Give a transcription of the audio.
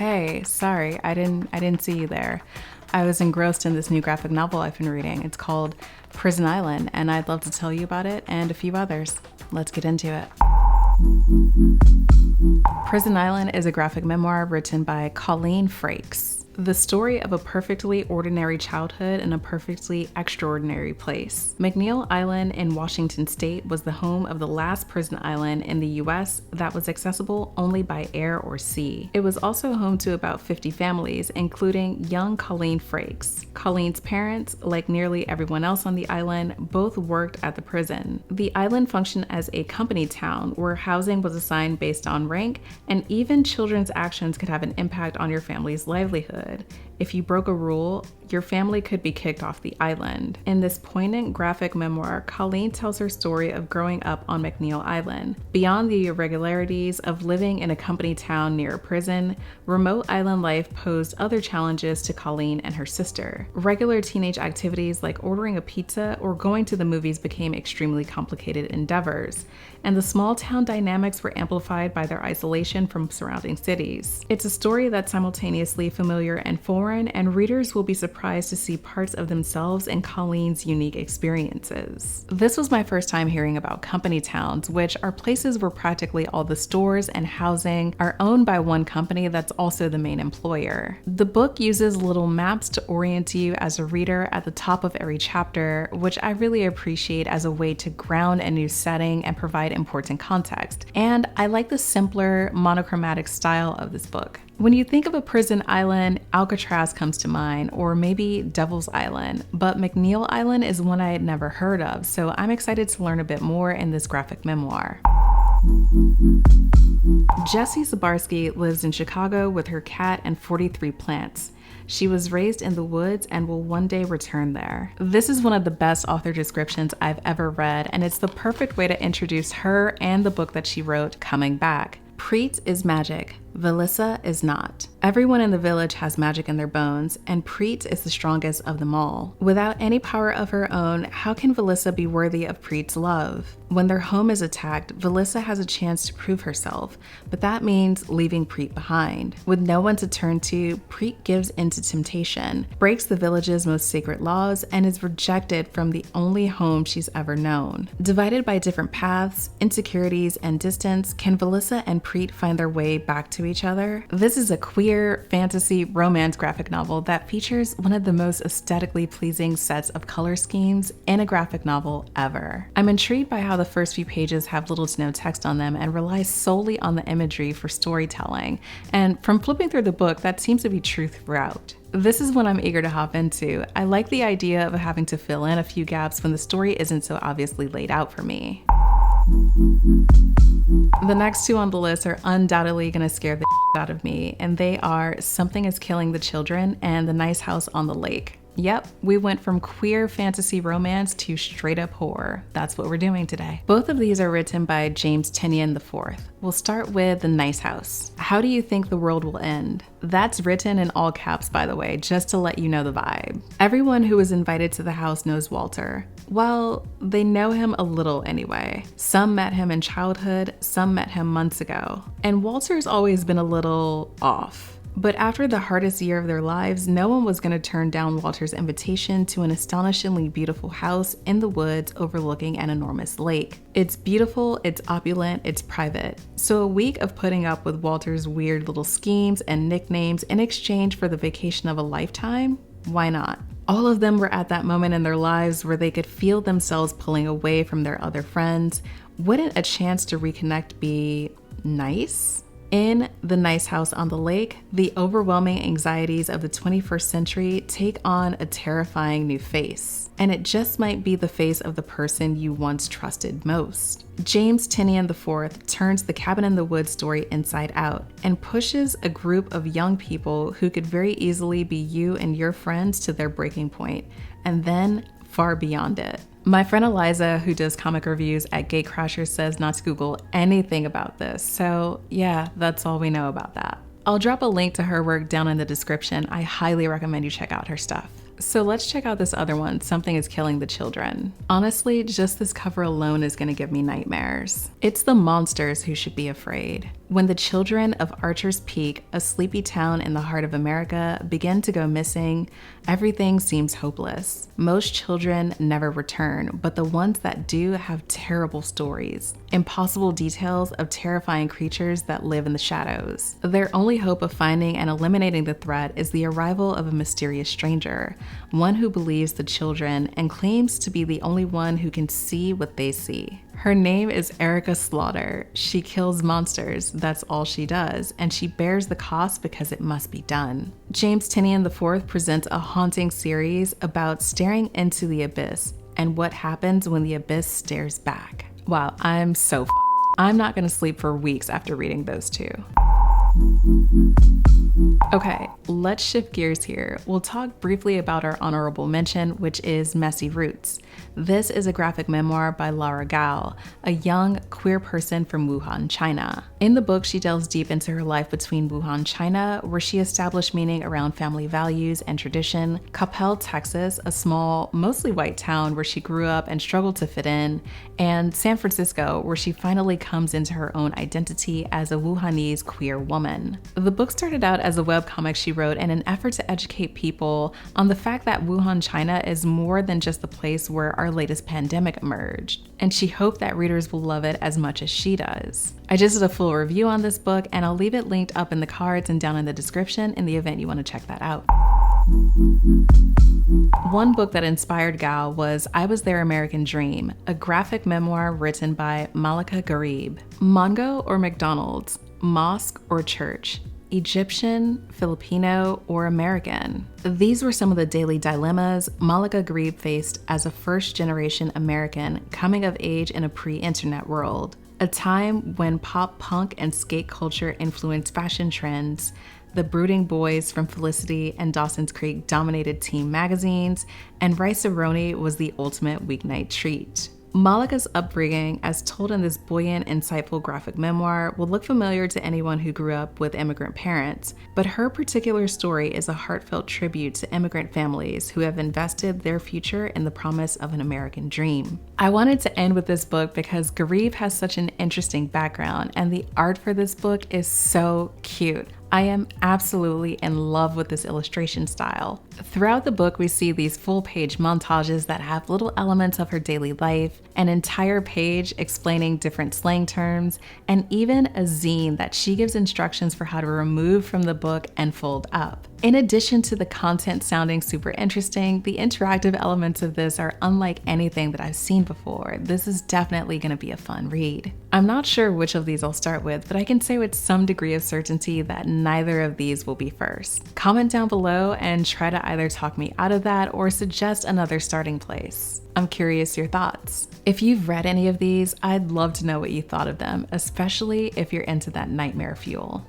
Hey, sorry, I didn't see you there. I was engrossed in this new graphic novel I've been reading. It's called Prison Island, and I'd love to tell you about it and a few others. Let's get into it. Prison Island is a graphic memoir written by Colleen Frakes. The story of a perfectly ordinary childhood in a perfectly extraordinary place. McNeil Island in Washington State was the home of the last prison island in the US that was accessible only by air or sea. It was also home to about 50 families, including young Colleen Frakes. Colleen's parents, like nearly everyone else on the island, both worked at the prison. The island functioned as a company town where housing was assigned based on rank, and even children's actions could have an impact on your family's livelihood. If you broke a rule, your family could be kicked off the island. In this poignant graphic memoir, Colleen tells her story of growing up on McNeil Island. Beyond the irregularities of living in a company town near a prison, remote island life posed other challenges to Colleen and her sister. Regular teenage activities like ordering a pizza or going to the movies became extremely complicated endeavors, and the small town dynamics were amplified by their isolation from surrounding cities. It's a story that's simultaneously familiar and foreign, and readers will be surprised to see parts of themselves in Colleen's unique experiences. This was my first time hearing about company towns, which are places where practically all the stores and housing are owned by one company that's also the main employer. The book uses little maps to orient you as a reader at the top of every chapter, which I really appreciate as a way to ground a new setting and provide important context. And I like the simpler, monochromatic style of this book. When you think of a prison island, Alcatraz comes to mind, or maybe Devil's Island, but McNeil Island is one I had never heard of, so I'm excited to learn a bit more in this graphic memoir. Jessie Zabarski lives in Chicago with her cat and 43 plants. She was raised in the woods and will one day return there. This is one of the best author descriptions I've ever read, and it's the perfect way to introduce her and the book that she wrote, Coming Back. Preet is magic. Vilissa is not. Everyone in the village has magic in their bones, and Preet is the strongest of them all. Without any power of her own, how can Vilissa be worthy of Preet's love? When their home is attacked, Vilissa has a chance to prove herself, but that means leaving Preet behind. With no one to turn to, Preet gives into temptation, breaks the village's most sacred laws, and is rejected from the only home she's ever known. Divided by different paths, insecurities, and distance, can Vilissa and Preet find their way back to each other? This is a queer fantasy romance graphic novel that features one of the most aesthetically pleasing sets of color schemes in a graphic novel ever. I'm intrigued by how the first few pages have little to no text on them and rely solely on the imagery for storytelling. And from flipping through the book, that seems to be true throughout. This is one I'm eager to hop into. I like the idea of having to fill in a few gaps when the story isn't so obviously laid out for me. The next two on the list are undoubtedly gonna scare the out of me, and they are Something is Killing the Children and The Nice House on the Lake. Yep, we went from queer fantasy romance to straight up horror. That's what we're doing today. Both of these are written by James Tynion IV. We'll start with The Nice House. How do you think the world will end? That's written in all caps, by the way, just to let you know the vibe. Everyone who was invited to the house knows Walter. Well, they know him a little anyway. Some met him in childhood, some met him months ago. And Walter's always been a little off. But after the hardest year of their lives, no one was going to turn down Walter's invitation to an astonishingly beautiful house in the woods overlooking an enormous lake. It's beautiful, it's opulent, it's private. So a week of putting up with Walter's weird little schemes and nicknames in exchange for the vacation of a lifetime? Why not? All of them were at that moment in their lives where they could feel themselves pulling away from their other friends. Wouldn't a chance to reconnect be nice? In The Nice House on the Lake, the overwhelming anxieties of the 21st century take on a terrifying new face. And it just might be the face of the person you once trusted most. James Tynion IV turns the cabin in the woods story inside out and pushes a group of young people who could very easily be you and your friends to their breaking point, and then far beyond it. My friend Eliza, who does comic reviews at Gatecrashers, says not to Google anything about this. So yeah, that's all we know about that. I'll drop a link to her work down in the description. I highly recommend you check out her stuff. So let's check out this other one, Something is Killing the Children. Honestly, just this cover alone is gonna give me nightmares. It's the monsters who should be afraid. When the children of Archer's Peak, a sleepy town in the heart of America, begin to go missing, everything seems hopeless. Most children never return, but the ones that do have terrible stories, impossible details of terrifying creatures that live in the shadows. Their only hope of finding and eliminating the threat is the arrival of a mysterious stranger, one who believes the children and claims to be the only one who can see what they see. Her name is Erica Slaughter. She kills monsters, that's all she does, and she bears the cost because it must be done. James Tynion IV presents a haunting series about staring into the abyss and what happens when the abyss stares back. Wow, I'm so I'm not gonna sleep for weeks after reading those two. Okay, let's shift gears here. We'll talk briefly about our honorable mention, which is Messy Roots. This is a graphic memoir by Lara Gao, a young queer person from Wuhan, China. In the book, she delves deep into her life between Wuhan, China, where she established meaning around family values and tradition, Coppell, Texas, a small, mostly white town where she grew up and struggled to fit in, and San Francisco, where she finally comes into her own identity as a Wuhanese queer woman. The book started out as a webcomic she wrote in an effort to educate people on the fact that Wuhan, China is more than just the place where our latest pandemic emerged, and she hoped that readers will love it as much as she does. I just did a full review on this book, and I'll leave it linked up in the cards and down in the description in the event you want to check that out. One book that inspired Gao was I Was Their American Dream, a graphic memoir written by Malika Gharib. Mongo or McDonald's, mosque or church, Egyptian, Filipino, or American? These were some of the daily dilemmas Malika Gharib faced as a first-generation American coming of age in a pre-internet world, a time when pop punk and skate culture influenced fashion trends. The brooding boys from Felicity and Dawson's Creek dominated teen magazines, and Rice-A-Roni was the ultimate weeknight treat. Malika's upbringing, as told in this buoyant, insightful graphic memoir, will look familiar to anyone who grew up with immigrant parents, but her particular story is a heartfelt tribute to immigrant families who have invested their future in the promise of an American dream. I wanted to end with this book because Gharib has such an interesting background, and the art for this book is so cute. I am absolutely in love with this illustration style. Throughout the book, we see these full-page montages that have little elements of her daily life, an entire page explaining different slang terms, and even a zine that she gives instructions for how to remove from the book and fold up. In addition to the content sounding super interesting, the interactive elements of this are unlike anything that I've seen before. This is definitely going to be a fun read. I'm not sure which of these I'll start with, but I can say with some degree of certainty that neither of these will be first. Comment down below and try to either talk me out of that or suggest another starting place. I'm curious your thoughts. If you've read any of these, I'd love to know what you thought of them, especially if you're into that nightmare fuel.